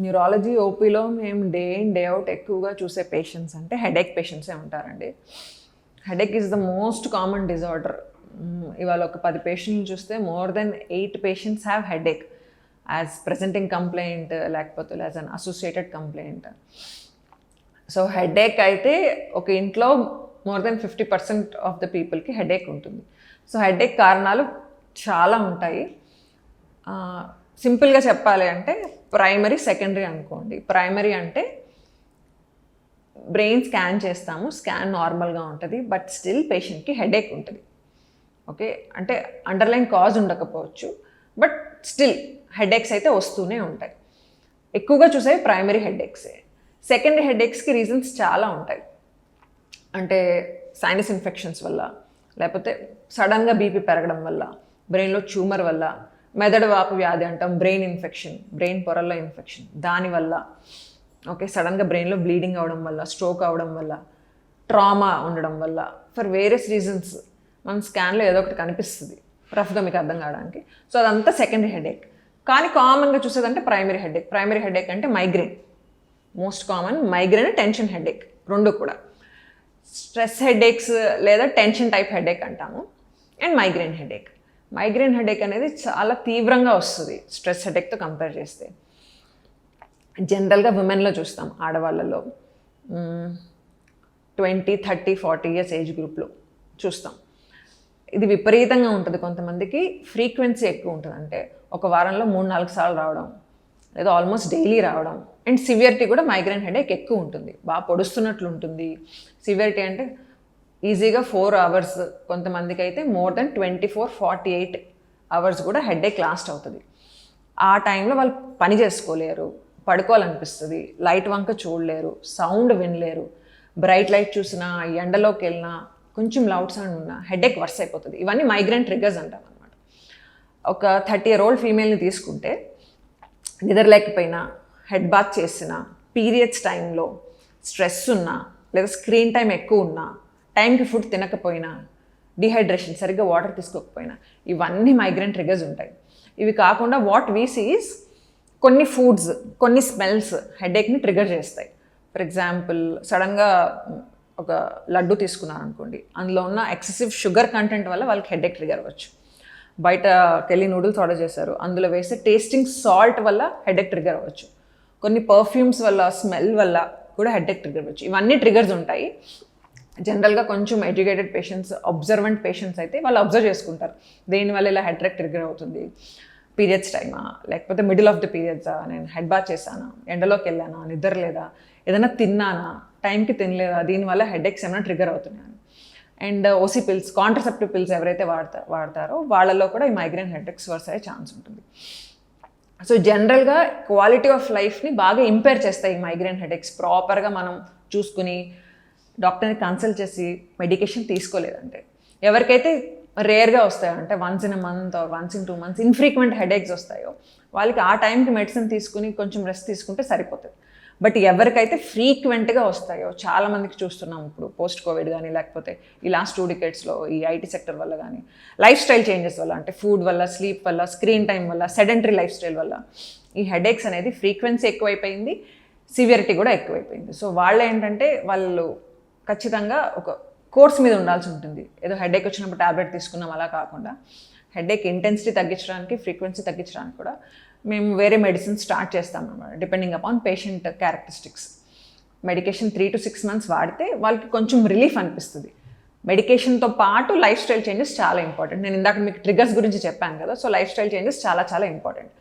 Neurology ఓపీలో మేము day in day out ఎక్కువగా చూసే పేషెంట్స్ అంటే హెడేక్ పేషెంట్సే ఉంటారండి. Headache is the most common disorder. ఇవాళ ఒక 10 పేషెంట్లు చూస్తే more than 8 patients have headache as presenting complaint, లేకపోతే as an associated complaint. So headache అయితే ఒక ఇంట్లో మోర్ దెన్ 50% ఆఫ్ ద పీపుల్కి హెడేక్ ఉంటుంది. సో హెడేక్ కారణాలు చాలా ఉంటాయి. సింపుల్గా చెప్పాలి అంటే ప్రైమరీ, సెకండరీ అనుకోండి. ప్రైమరీ అంటే బ్రెయిన్ స్కాన్ చేస్తాము, స్కాన్ నార్మల్గా ఉంటుంది, బట్ స్టిల్ పేషెంట్కి హెడేక్ ఉంటుంది. ఓకే, అంటే అండర్లైన్ కాజ్ ఉండకపోవచ్చు, బట్ స్టిల్ హెడేక్స్ అయితే వస్తూనే ఉంటాయి. ఎక్కువగా చూసేవి ప్రైమరీ హెడేక్సే. సెకండరీ హెడేక్స్కి రీజన్స్ చాలా ఉంటాయి. అంటే సైనస్ ఇన్ఫెక్షన్స్ వల్ల, లేకపోతే సడన్గా బీపీ పెరగడం వల్ల, బ్రెయిన్లో ట్యూమర్ వల్ల, మెదడు వాపు వ్యాధి అంటాం, బ్రెయిన్ ఇన్ఫెక్షన్, బ్రెయిన్ పొరల్లో ఇన్ఫెక్షన్, దానివల్ల, ఓకే, సడన్గా బ్రెయిన్లో బ్లీడింగ్ అవడం వల్ల, స్ట్రోక్ అవడం వల్ల, ట్రామా ఉండడం వల్ల, ఫర్ వేరియస్ రీజన్స్ మన స్కాన్లో ఏదో ఒకటి కనిపిస్తుంది, రఫ్గా మీకు అర్థం కావడానికి. సో అదంతా సెకండరీ హెడేక్. కానీ కామన్గా చూసేదంటే ప్రైమరీ హెడేక్. ప్రైమరీ హెడేక్ అంటే migraine, most common migraine, tension headache, రెండు కూడా. స్ట్రెస్ హెడేక్స్ లేదా టెన్షన్ టైప్ హెడేక్ అంటాము, and migraine headache. Migraine headache అనేది చాలా తీవ్రంగా వస్తుంది స్ట్రెస్ హెడేక్తో కంపేర్ చేస్తే. జనరల్గా విమెన్లో చూస్తాం, ఆడవాళ్ళలో 20, 30, 40 ఇయర్స్ ఏజ్ గ్రూప్లో చూస్తాం. ఇది విపరీతంగా ఉంటుంది. కొంతమందికి ఫ్రీక్వెన్సీ ఎక్కువ ఉంటుంది, అంటే ఒక వారంలో 3-4 సార్లు రావడం, లేదా ఆల్మోస్ట్ డైలీ రావడం. అండ్ సివియరిటీ కూడా మైగ్రేన్ హెడేక్ ఎక్కువ ఉంటుంది, బాగా పొడుస్తున్నట్లు ఉంటుంది. సివియరిటీ అంటే ఈజీగా 4 hours, కొంతమందికి అయితే మోర్ దెన్ 24-48 hours కూడా హెడేక్ లాస్ట్ అవుతుంది. ఆ టైంలో వాళ్ళు పని చేసుకోలేరు, పడుకోవాలనిపిస్తుంది, లైట్ వంక చూడలేరు, సౌండ్ వినలేరు, బ్రైట్ లైట్ చూసినా, ఎండలోకి వెళ్ళినా, కొంచెం లౌడ్ సౌండ్ ఉన్నా హెడేక్ వర్స్ అయిపోతుంది. ఇవన్నీ మైగ్రేన్ ట్రిగ్గర్స్ అంటాం అనమాట. ఒక 30-year-old ఫీమేల్ని తీసుకుంటే నిద్రలేకపోయినా, హెడ్ బాత్ చేసినా, పీరియడ్స్ టైంలో స్ట్రెస్ ఉన్నా, లేదా స్క్రీన్ టైం ఎక్కువ ఉన్నా, టైంకి ఫుడ్ తినకపోయినా, డిహైడ్రేషన్, సరిగ్గా వాటర్ తీసుకోకపోయినా, ఇవన్నీ మైగ్రేన్ ట్రిగ్గర్స్ ఉంటాయి. ఇవి కాకుండా వాట్ వీ సీ ఈజ్ కొన్ని ఫుడ్స్, కొన్ని స్మెల్స్ హెడేక్ని ట్రిగ్గర్ చేస్తాయి. ఫర్ ఎగ్జాంపుల్, సడన్గా ఒక లడ్డు తీసుకున్నాను అనుకోండి, అందులో ఉన్న ఎక్సెసివ్ షుగర్ కంటెంట్ వల్ల వాళ్ళకి హెడేక్ ట్రిగ్గర్ అవ్వచ్చు. బయటకి వెళ్ళి నూడిల్స్ ఆర్డర్ చేశారు, అందులో వేసే టేస్టింగ్ సాల్ట్ వల్ల హెడేక్ ట్రిగ్గర్ అవ్వచ్చు. కొన్ని పర్ఫ్యూమ్స్ వల్ల, స్మెల్ వల్ల కూడా హెడేక్ ట్రిగ్గర్ అవ్వచ్చు. ఇవన్నీ ట్రిగ్గర్స్ ఉంటాయి. జనరల్గా కొంచెం ఎడ్యుకేటెడ్ పేషెంట్స్, అబ్జర్వెంట్ పేషెంట్స్ అయితే వాళ్ళు అబ్జర్వ్ చేసుకుంటారు, దేనివల్ల ఇలా హెడేక్ ట్రిగ్గర్ అవుతుంది. పీరియడ్స్ టైమా, లేకపోతే మిడిల్ ఆఫ్ ద పీరియడ్సా, నేను హెడ్ బాత్ చేశానా, ఎండలోకి వెళ్ళానా, నిద్ర లేదా, ఏదైనా తిన్నానా, టైంకి తినలేదా, దీనివల్ల హెడేక్స్ ఏమైనా ట్రిగ్గర్ అవుతున్నాయి. And OC pills, contraceptive pills ఎవరైతే వాడతారో వాళ్ళలో కూడా ఈ మైగ్రేన్ హెడేక్స్ వర్స్ అయ్యే ఛాన్స్ ఉంటుంది. సో జనరల్గా క్వాలిటీ ఆఫ్ లైఫ్ని బాగా ఇంపేర్ చేస్తాయి ఈ మైగ్రేన్ హెడేక్స్. ప్రాపర్గా మనం చూసుకుని డాక్టర్ని కన్సల్ట్ చేసి మెడికేషన్ తీసుకోలేదంటే. ఎవరికైతే రేర్గా వస్తాయో, అంటే once in a month or once in 2 months infrequent headaches వస్తాయో, వాళ్ళకి ఆ టైంకి మెడిసిన్ తీసుకుని కొంచెం రెస్ట్ తీసుకుంటే సరిపోతుంది. బట్ ఎవరికైతే ఫ్రీక్వెంట్గా వస్తాయో, చాలామందికి చూస్తున్నాం ఇప్పుడు పోస్ట్ కోవిడ్ కానీ, లేకపోతే ఈ లాస్ట్ 2 decadesలో ఈ ఐటీ సెక్టర్ వల్ల కానీ, లైఫ్ స్టైల్ చేంజెస్ వల్ల, అంటే ఫుడ్ వల్ల, స్లీప్ వల్ల, స్క్రీన్ టైం వల్ల, సెడెంటరీ లైఫ్ స్టైల్ వల్ల ఈ హెడేక్స్ అనేది ఫ్రీక్వెన్సీ ఎక్కువైపోయింది, సివియరిటీ కూడా ఎక్కువైపోయింది. సో వాళ్ళు ఏంటంటే వాళ్ళు ఖచ్చితంగా ఒక కోర్స్ మీద ఉండాల్సి ఉంటుంది. ఏదో హెడేక్ వచ్చినప్పుడు ట్యాబ్లెట్ తీసుకున్నాం అలా కాకుండా, హెడేక్ ఇంటెన్సిటీ తగ్గించడానికి, ఫ్రీక్వెన్సీ తగ్గించడానికి కూడా మేము వేరే మెడిసిన్ స్టార్ట్ చేస్తాం అన్నమాట, depending upon patient characteristics. Medication 3 to 6 months వాడితే వాళ్ళకి కొంచెం రిలీఫ్ అనిపిస్తుంది. మెడికేషన్తో పాటు లైఫ్ స్టైల్ చేంజెస్ చాలా ఇంపార్టెంట్. నేను ఇందాక మీకు ట్రిగ్గర్స్ గురించి చెప్పాను కదా, సో లైఫ్ స్టైల్ చేంజెస్ చాలా చాలా ఇంపార్టెంట్.